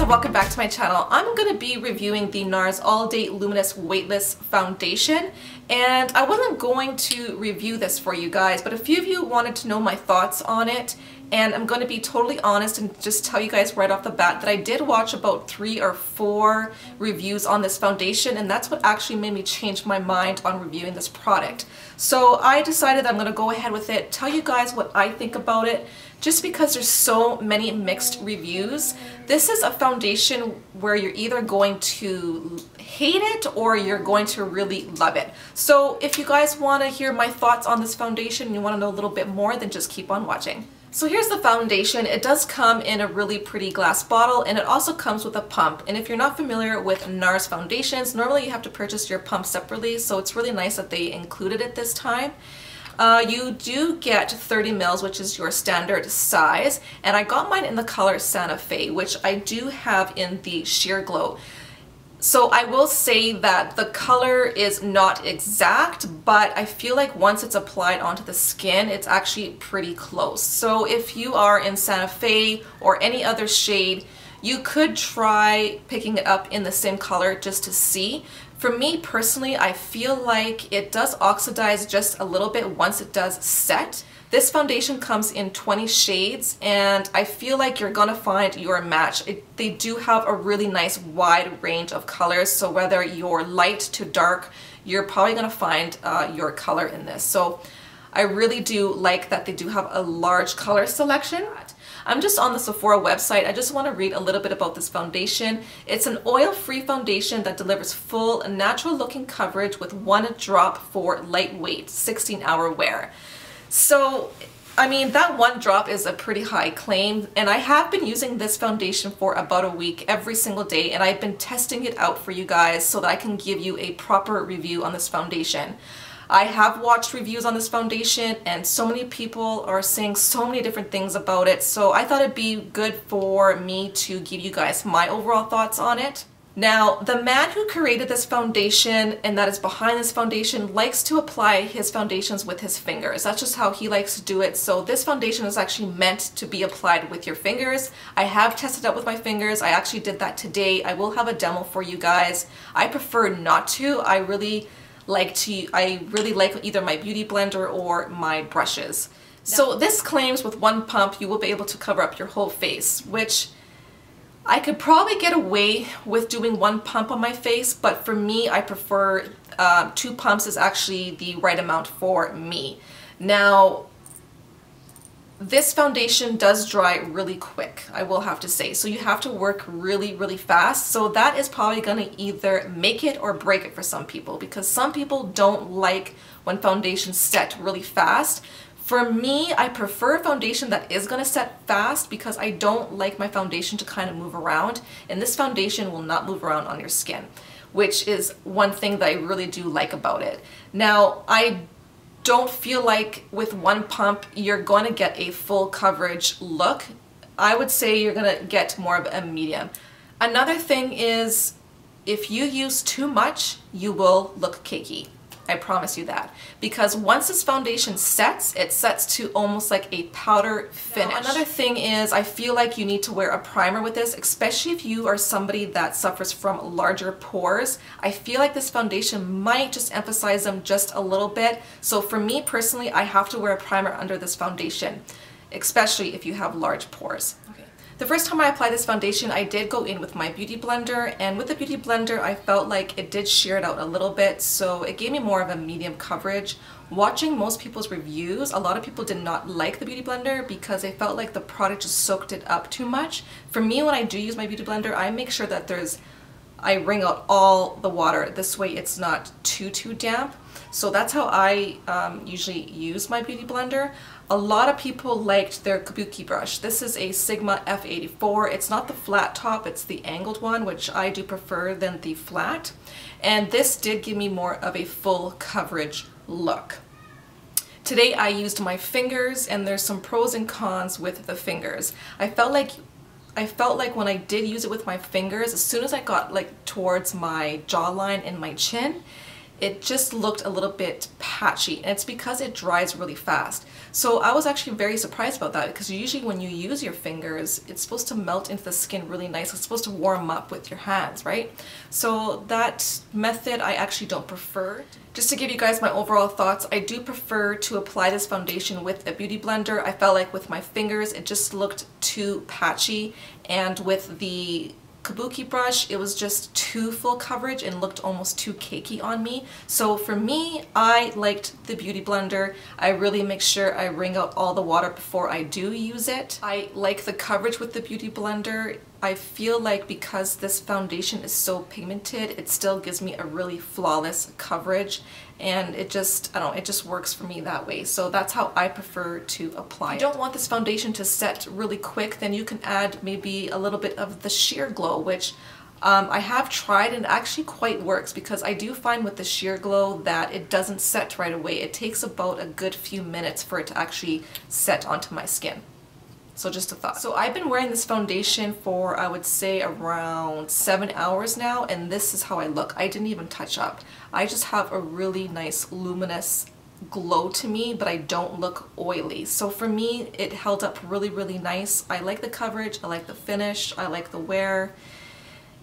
and welcome back to my channel. I'm going to be reviewing the Nars All Day Luminous Weightless Foundation, and I wasn't going to review this for you guys, but a few of you wanted to know my thoughts on it, and I'm going to be totally honest and just tell you guys right off the bat that I did watch about 3 or 4 reviews on this foundation, and that's what actually made me change my mind on reviewing this product. So I decided that I'm going to go ahead with it, tell you guys what I think about it, just because there's so many mixed reviews. This is a foundation where you're either going to hate it or you're going to really love it. So if you guys want to hear my thoughts on this foundation and you want to know a little bit more, then just keep on watching. So here's the foundation. It does come in a really pretty glass bottle, and it also comes with a pump. And if you're not familiar with Nars foundations, normally you have to purchase your pump separately, so it's really nice that they included it this time. You do get 30 mils, which is your standard size, and I got mine in the color Santa Fe, which I do have in the Sheer Glow. So I will say that the color is not exact, but I feel like once it's applied onto the skin, it's actually pretty close. So if you are in Santa Fe or any other shade, you could try picking it up in the same color just to see. For me personally, I feel like it does oxidize just a little bit once it does set. This foundation comes in 20 shades, and I feel like you're gonna find your match. They do have a really nice wide range of colors, so whether you're light to dark, you're probably gonna find your color in this. So I really do like that they do have a large color selection. I'm just on the Sephora website. I just want to read a little bit about this foundation. It's an oil-free foundation that delivers full, natural-looking coverage with 1 drop for lightweight, 16-hour wear. So, I mean, that 1 drop is a pretty high claim, and I have been using this foundation for about a week every single day, and I've been testing it out for you guys so that I can give you a proper review on this foundation. I have watched reviews on this foundation, and so many people are saying so many different things about it, so I thought it'd be good for me to give you guys my overall thoughts on it. Now, the man who created this foundation and that is behind this foundation likes to apply his foundations with his fingers. That's just how he likes to do it. So this foundation is actually meant to be applied with your fingers. I have tested out with my fingers. I actually did that today. I will have a demo for you guys. I prefer not to. I really like either my beauty blender or my brushes. So this claims with 1 pump you will be able to cover up your whole face, which I could probably get away with doing 1 pump on my face, but for me I prefer 2 pumps is actually the right amount for me. Now, this foundation does dry really quick, I will have to say. So you have to work really, really fast. So that is probably going to either make it or break it for some people, because some people don't like when foundations set really fast. For me, I prefer a foundation that is going to set fast because I don't like my foundation to kind of move around. And this foundation will not move around on your skin, which is one thing that I really do like about it. Now, I don't feel like with 1 pump you're going to get a full coverage look. I would say you're going to get more of a medium. Another thing is, if you use too much, you will look cakey. I promise you that. Because once this foundation sets, it sets to almost like a powder finish. Now, another thing is, I feel like you need to wear a primer with this, especially if you are somebody that suffers from larger pores. I feel like this foundation might just emphasize them just a little bit. So for me personally, I have to wear a primer under this foundation, especially if you have large pores. The first time I applied this foundation, I did go in with my beauty blender, and with the beauty blender I felt like it did sheer it out a little bit, so it gave me more of a medium coverage. Watching most people's reviews, a lot of people did not like the beauty blender because they felt like the product just soaked it up too much. For me, when I do use my beauty blender, I make sure that I wring out all the water. This way it's not too damp. So that's how I usually use my beauty blender. A lot of people liked their kabuki brush. This is a Sigma F84. It's not the flat top, it's the angled one, which I do prefer than the flat. And this did give me more of a full coverage look. Today I used my fingers, and there's some pros and cons with the fingers. I felt like when I did use it with my fingers, as soon as I got like towards my jawline and my chin, it just looked a little bit patchy, and it's because it dries really fast. So I was actually very surprised about that, because usually when you use your fingers, it's supposed to melt into the skin really nice. It's supposed to warm up with your hands, right? So that method I actually don't prefer. Just to give you guys my overall thoughts, I do prefer to apply this foundation with a beauty blender. I felt like with my fingers it just looked too patchy, and with the Kabuki brush, it was just too full coverage and looked almost too cakey on me. So for me, I liked the beauty blender. I really make sure I wring out all the water before I do use it. I like the coverage with the beauty blender. I feel like because this foundation is so pigmented, it still gives me a really flawless coverage, and it just, I don't know, it just works for me that way. So that's how I prefer to apply it. If you don't want this foundation to set really quick, then you can add maybe a little bit of the Sheer Glow, which I have tried and it actually quite works, because I do find with the Sheer Glow that it doesn't set right away. It takes about a good few minutes for it to actually set onto my skin. So just a thought. So I've been wearing this foundation for, I would say, around 7 hours now, and this is how I look. I didn't even touch up. I just have a really nice luminous glow to me, but I don't look oily. So for me, it held up really, really nice. I like the coverage, I like the finish, I like the wear.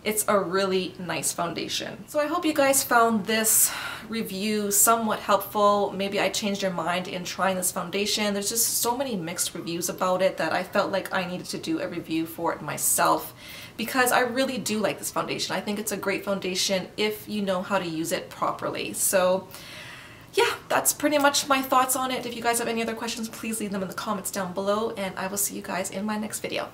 It's a really nice foundation. So I hope you guys found this review somewhat helpful. Maybe I changed your mind in trying this foundation. There's just so many mixed reviews about it that I felt like I needed to do a review for it myself, because I really do like this foundation. I think it's a great foundation if you know how to use it properly. So yeah, that's pretty much my thoughts on it. If you guys have any other questions, please leave them in the comments down below, and I will see you guys in my next video.